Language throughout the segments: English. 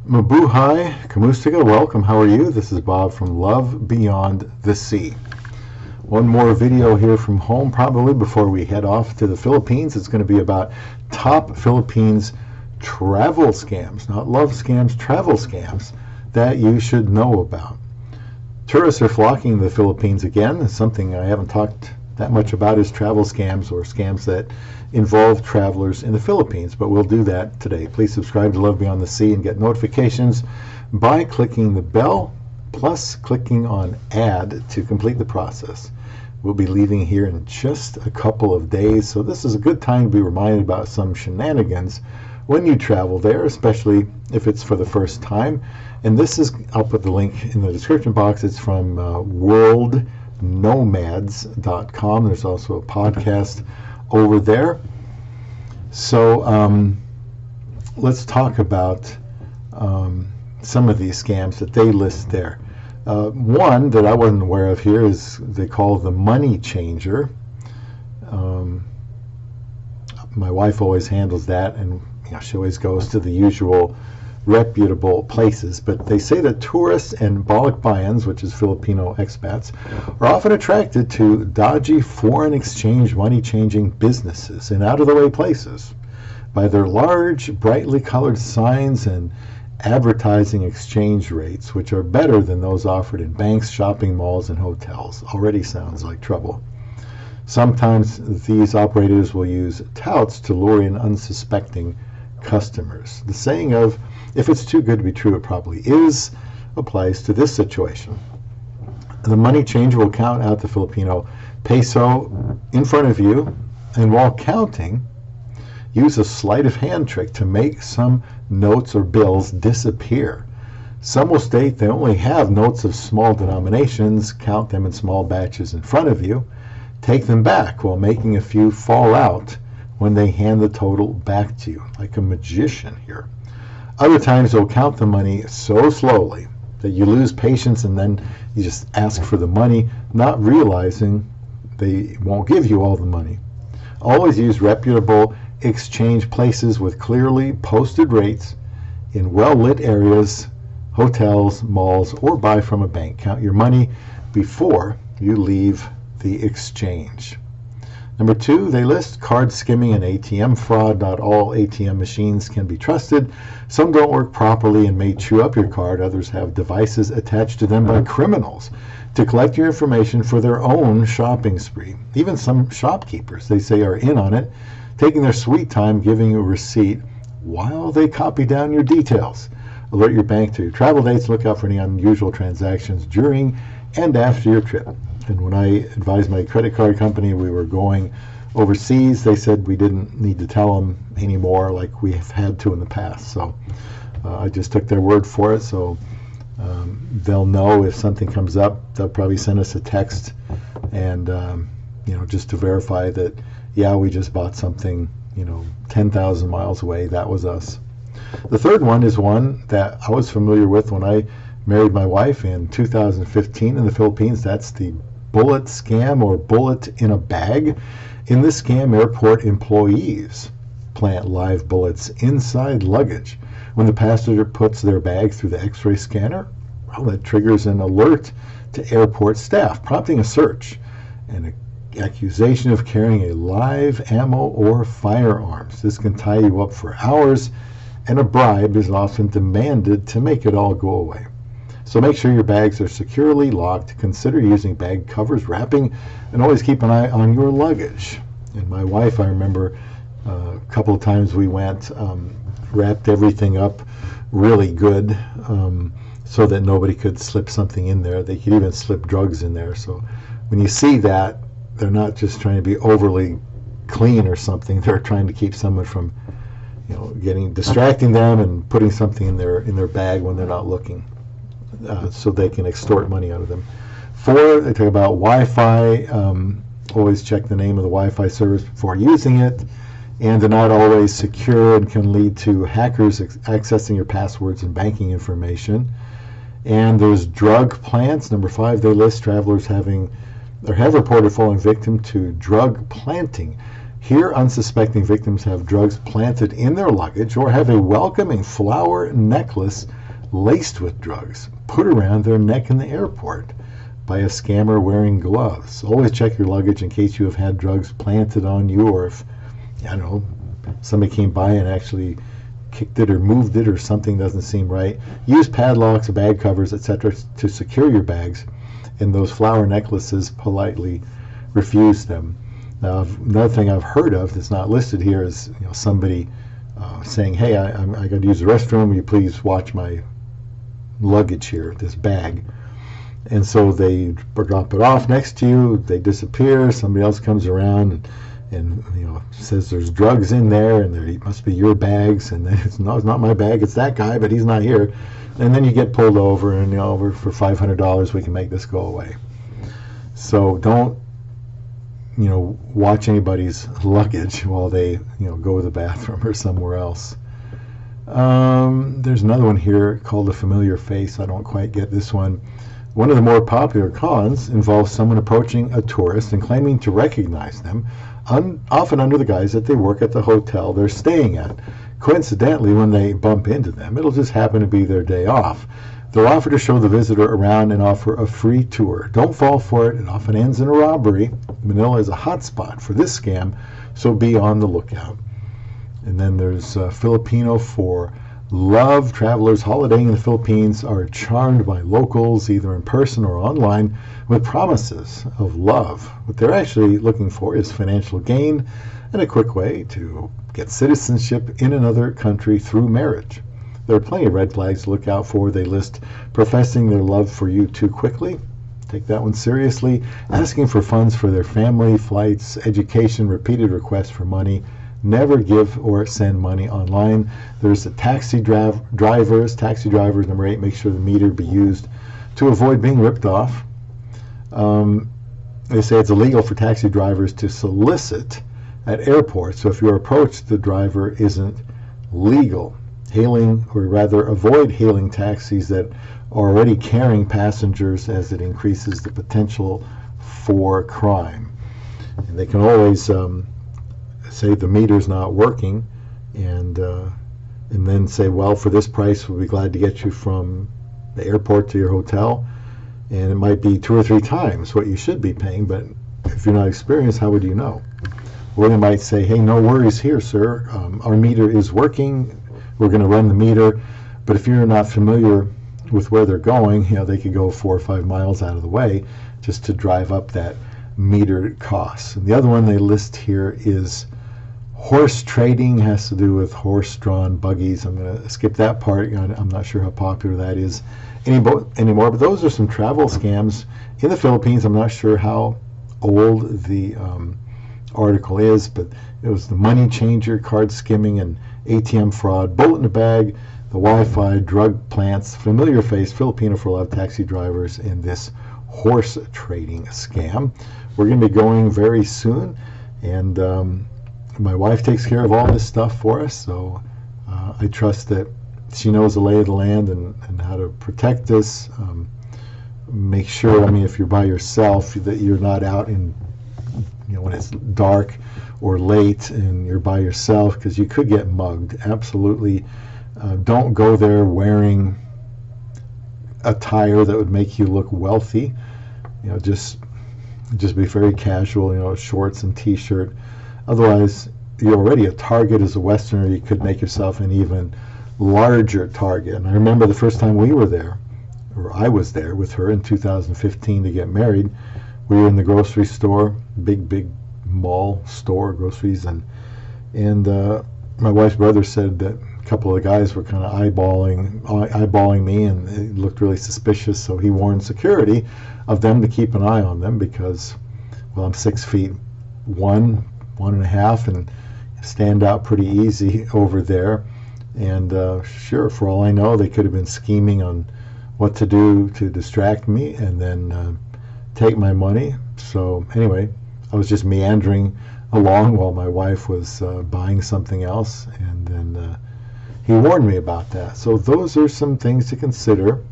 Mabuhay, Kamustiga, welcome. How are you? This is Bob from Love Beyond the Sea. One more video here from home probably before we head off to the Philippines. It's going to be about top Philippines travel scams, not love scams, travel scams that you should know about. Tourists are flocking the Philippines again. Something I haven't talked that much about is travel scams or scams that involve travelers in the Philippines, but we'll do that today. Please subscribe to Love Beyond the Sea and get notifications by clicking the bell plus clicking on add to complete the process. We'll be leaving here in just a couple of days, so this is a good time to be reminded about some shenanigans when you travel there, especially if it's for the first time. And this is, I'll put the link in the description box. It's from worldnomads.com. There's also a podcast over there. So let's talk about some of these scams that they list there. One that I wasn't aware of here is they call the money changer. My wife always handles that, and she always goes to the usual reputable places, but they say that tourists and balikbayans, which is Filipino expats, are often attracted to dodgy foreign exchange money changing businesses in out of the way places by their large, brightly colored signs and advertising exchange rates, which are better than those offered in banks, shopping malls, and hotels. Already sounds like trouble. Sometimes these operators will use touts to lure in unsuspecting customers. The saying of, if it's too good to be true, it probably is, applies to this situation. The money changer will count out the Filipino peso in front of you, and while counting, use a sleight of hand trick to make some notes or bills disappear. Some will state they only have notes of small denominations, count them in small batches in front of you, take them back while making a few fall out when they hand the total back to you, like a magician here. Other times they'll count the money so slowly that you lose patience, and then you just ask for the money, not realizing they won't give you all the money. Always use reputable exchange places with clearly posted rates in well-lit areas, hotels, malls, or buy from a bank. Count your money before you leave the exchange. Number 2, they list card skimming and ATM fraud. Not all ATM machines can be trusted. Some don't work properly and may chew up your card. Others have devices attached to them by criminals to collect your information for their own shopping spree. Even some shopkeepers, they say, are in on it, taking their sweet time giving you a receipt while they copy down your details. Alert your bank to your travel dates. Look out for any unusual transactions during and after your trip. And when I advised my credit card company we were going overseas, they said we didn't need to tell them anymore like we have had to in the past. So I just took their word for it. So they'll know if something comes up. They'll probably send us a text and just to verify that, yeah, we just bought something 10,000 miles away. That was us. The third one is one that I was familiar with when I married my wife in 2015 in the Philippines. That's the bullet scam, or bullet in a bag. In this scam, airport employees plant live bullets inside luggage. When the passenger puts their bag through the x-ray scanner, that triggers an alert to airport staff, prompting a search and an accusation of carrying a live ammo or firearms. This can tie you up for hours, and a bribe is often demanded to make it all go away. So make sure your bags are securely locked. Consider using bag covers, wrapping, and always keep an eye on your luggage. And my wife, I remember a couple of times we went, wrapped everything up really good so that nobody could slip something in there. They could even slip drugs in there. So when you see that, they're not just trying to be overly clean or something. They're trying to keep someone from distracting them and putting something in their bag when they're not looking. So they can extort money out of them. 4, they talk about Wi-Fi. Always check the name of the Wi-Fi service before using it. And they're not always secure and can lead to hackers accessing your passwords and banking information. And there's drug plants. Number 5, they list travelers have reported falling victim to drug planting. Here, unsuspecting victims have drugs planted in their luggage or have a welcoming flower necklace laced with drugs put around their neck in the airport by a scammer wearing gloves. Always check your luggage in case you have had drugs planted on you, or if, I don't know, somebody came by and actually kicked it or moved it or something doesn't seem right. Use padlocks, bag covers, etc. to secure your bags, and those flower necklaces, politely refuse them. Now, another thing I've heard of that's not listed here is somebody saying, hey, I got to use the restroom, will you please watch my luggage here, this bag. And so they drop it off next to you, they disappear, somebody else comes around and says there's drugs in there and it must be your bags, and then it's not my bag, it's that guy, but he's not here. And then you get pulled over and for $500 we can make this go away. So don't watch anybody's luggage while they go to the bathroom or somewhere else. There's another one here called a familiar face. I don't quite get this one. One of the more popular cons involves someone approaching a tourist and claiming to recognize them, often under the guise that they work at the hotel they're staying at. Coincidentally, when they bump into them, it'll just happen to be their day off. They'll offer to show the visitor around and offer a free tour. Don't fall for it. It often ends in a robbery. Manila is a hot spot for this scam, so be on the lookout. And then there's Filipino for love. Travelers holidaying in the Philippines are charmed by locals, either in person or online, with promises of love. What they're actually looking for is financial gain and a quick way to get citizenship in another country through marriage. There are plenty of red flags to look out for. They list professing their love for you too quickly. Take that one seriously. Asking for funds for their family, flights, education, repeated requests for money. Never give or send money online. There's the taxi drivers. Taxi drivers, number 8, make sure the meter be used to avoid being ripped off. They say it's illegal for taxi drivers to solicit at airports. So if you're approached, the driver isn't legal. Hailing, or rather avoid hailing taxis that are already carrying passengers, as it increases the potential for crime. And they can always say the meter's not working, and then say, well, for this price we'll be glad to get you from the airport to your hotel, and it might be 2 or 3 times what you should be paying, but if you're not experienced, how would you know? Or they might say, hey, no worries here, sir, our meter is working, we're going to run the meter, but if you're not familiar with where they're going, they could go 4 or 5 miles out of the way just to drive up that metered cost. And the other one they list here is horse trading. Has to do with horse-drawn buggies. I'm going to skip that part. I'm not sure how popular that is anymore, but those are some travel scams in the Philippines. I'm not sure how old the article is, but it was the money changer, card skimming, and ATM fraud, bullet in the bag, the Wi-Fi, drug plants, familiar face, Filipino for love, taxi drivers, and this horse trading scam. We're going to be going very soon, and my wife takes care of all this stuff for us, so I trust that she knows the lay of the land and how to protect this. Make sure, if you're by yourself, that you're not out in, when it's dark or late and you're by yourself, because you could get mugged. Absolutely. Don't go there wearing attire that would make you look wealthy. Just be very casual, shorts and t-shirt. Otherwise, you're already a target as a Westerner. You could make yourself an even larger target. And I remember the first time we were there, or I was there with her in 2015 to get married. We were in the grocery store, big mall store, groceries, and my wife's brother said that a couple of the guys were kind of eyeballing me, and it looked really suspicious. So he warned security of them to keep an eye on them because, well, I'm 6'1", 1.5, and stand out pretty easy over there. And sure, for all I know, they could have been scheming on what to do to distract me and then take my money. So anyway, I was just meandering along while my wife was buying something else, and then he warned me about that. So those are some things to consider.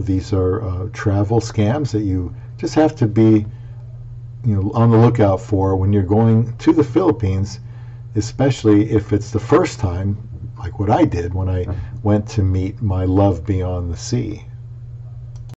These are travel scams that you just have to be on the lookout for when you're going to the Philippines, especially if it's the first time, like what I did when I went to meet my love beyond the sea.